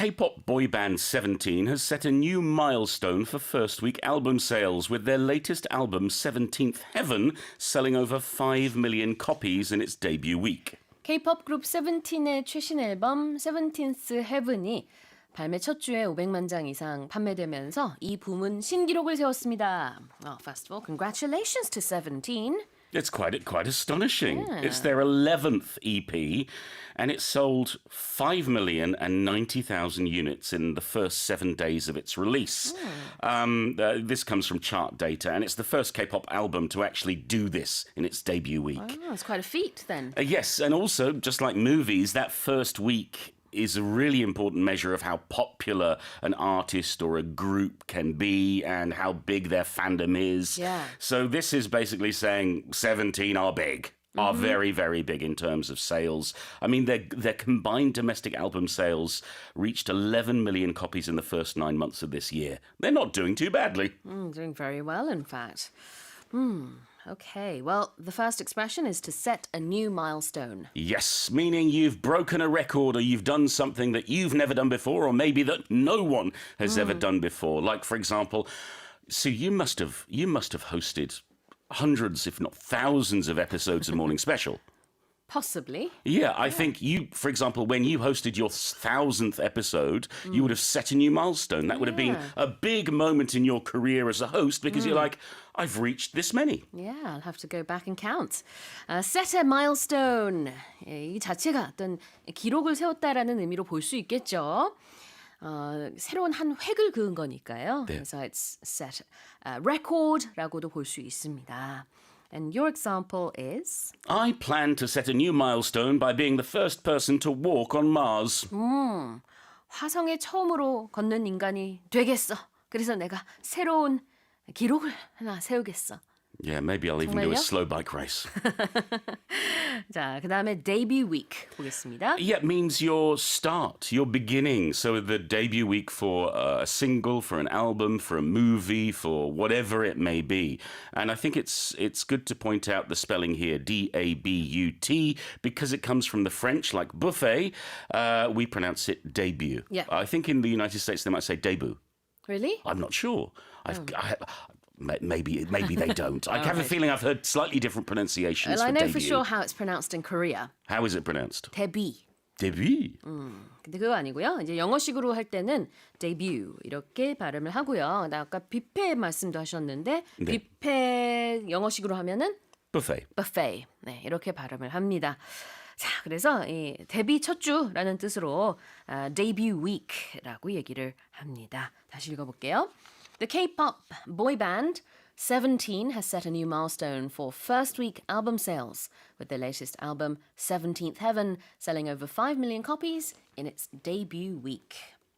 K-pop boy band Seventeen has set a new milestone for first-week album sales with their latest album, Seventeenth Heaven, selling over 5 million copies in its debut week. K-pop 그룹 세븐틴의 최신 앨범 세븐틴스 헤븐이 발매 첫 주에 500만 장 이상 판매되면서 이 부문 신기록을 세웠습니다. First of all, congratulations to Seventeen. It's quite astonishing. Yeah. It's their 11th EP, and it sold 5,090,000 units in the first 7 days of its release. This comes from chart data, and it's the first K-pop album to actually do this in its debut week. Oh, it's quite a feat then. Yes, and also, just like movies, that first week is a really important measure of how popular an artist or a group can be and how big their fandom is. Yeah. So this is basically saying Seventeen are big, are very, very big in terms of sales. I mean, their combined domestic album sales reached 11 million copies in the first 9 months of this year. They're not doing too badly. Doing very well, in fact. Okay, well, the first expression is to set a new milestone. Yes, meaning you've broken a record or you've done something that you've never done before or maybe that no one has ever done before. Like, for example, so you must have hosted hundreds, if not thousands of episodes of Morning Special. Possibly. Yeah, I think you, for example, when you hosted your 1000th episode, you would have set a new milestone. That would have been a big moment in your career as a host because you're like, I've reached this many. Yeah, I'll have to go back and count. Set a milestone. 이 자체가 어떤 기록을 세웠다라는 의미로 볼 수 있겠죠. 새로운 한 획을 그은 거니까요. 네. 그래서 it's set a record라고도 볼 수 있습니다. And your example is? I plan to set a new milestone by being the first person to walk on Mars. 화성에 처음으로 걷는 인간이 되겠어. 그래서 내가 새로운 기록을 하나 세우겠어. Yeah, maybe I'll even do a 정말요? slow bike race. 자, 그 다음에 debut week 보겠습니다. Yeah, it means your start, your beginning. So the debut week for a single, for an album, for a movie, for whatever it may be. And I think it's good to point out the spelling here, D-A-B-U-T, because it comes from the French, like buffet. We pronounce it debut. Yeah. I think in the United States they might say debut. Really? I'm not sure. Maybe they don't. I have a feeling I've heard slightly different pronunciations Well, I for know debut. for sure how it's pronounced in Korea. How is it pronounced? 데뷔. Debut. 근데 그거 아니고요. 이제 영어식으로 할 때는 debut 이렇게 발음을 하고요. 나 아까 뷔페 말씀도 하셨는데 네. 뷔페 영어식으로 하면은 Buffet. buffet. 네, 이렇게 발음을 합니다. 자, 그래서 이 데뷔 첫 주라는 뜻으로 debut week라고 얘기를 합니다. 다시 읽어볼게요. The K-pop boy band Seventeen has set a new milestone for first week album sales with their latest album Seventeenth Heaven selling over 5 million copies in its debut week.